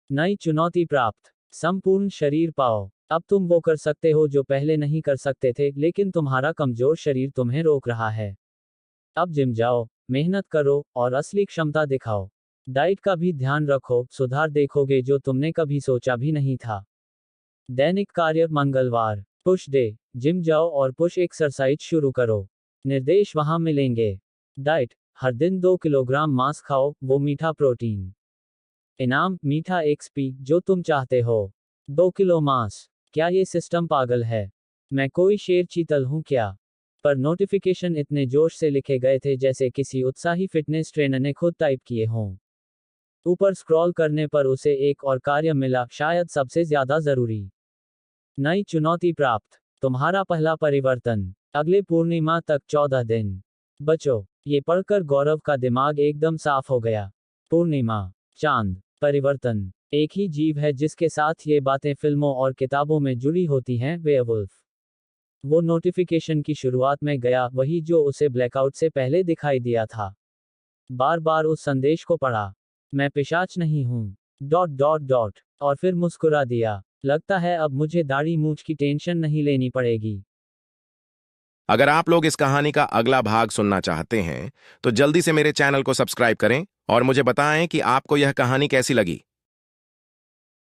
नई चुनौती प्राप्त, संपूर्ण शरीर पाओ। अब तुम वो कर सकते हो जो पहले नहीं कर सकते थे, लेकिन तुम्हारा कमजोर शरीर तुम्हें रोक रहा है। अब जिम जाओ, मेहनत करो और असली क्षमता दिखाओ। डाइट का भी ध्यान रखो, सुधार देखोगे जो तुमने कभी सोचा भी नहीं था। दैनिक कार्य मंगलवार, पुश डे, जिम जाओ और पुश एक्सरसाइज शुरू करो। निर्देश वहां मिलेंगे। डाइट, हर दिन 2 किलोग्राम मांस खाओ, वो मीठा प्रोटीन। इनाम, मीठा एक्सपी जो तुम चाहते हो। 2 किलो मांस। क्या ये सिस्टम पागल है? मैं कोई शेर चीतल हूं क्या? पर नोटिफिकेशन इतने जोश से लिखे गए थे जैसे किसी उत्साही फिटनेस ट्रेनर ने खुद टाइप किए हों। ऊपर स्क्रॉल करने पर उसे एक और कार्य मिला, शायद सबसे ज्यादा जरूरी। नई चुनौती प्राप्त, तुम्हारा पहला परिवर्तन, अगले पूर्णिमा तक 14 दिन बचो। ये पढ़कर गौरव का दिमाग एकदम साफ हो गया। पूर्णिमा, चांद, परिवर्तन, एक ही जीव है जिसके साथ ये बातें फिल्मों और किताबों में जुड़ी होती हैं, वेयरवुल्फ। वो नोटिफिकेशन की शुरुआत में गया, वही जो उसे ब्लैकआउट से पहले दिखाई दिया था। बार बार उस संदेश को पढ़ा, मैं पिशाच नहीं हूँ, ... और फिर मुस्कुरा दिया। लगता है अब मुझे दाढ़ी मूंछ की टेंशन नहीं लेनी पड़ेगी। अगर आप लोग इस कहानी का अगला भाग सुनना चाहते हैं तो जल्दी से मेरे चैनल को सब्सक्राइब करें और मुझे बताएं कि आपको यह कहानी कैसी लगी।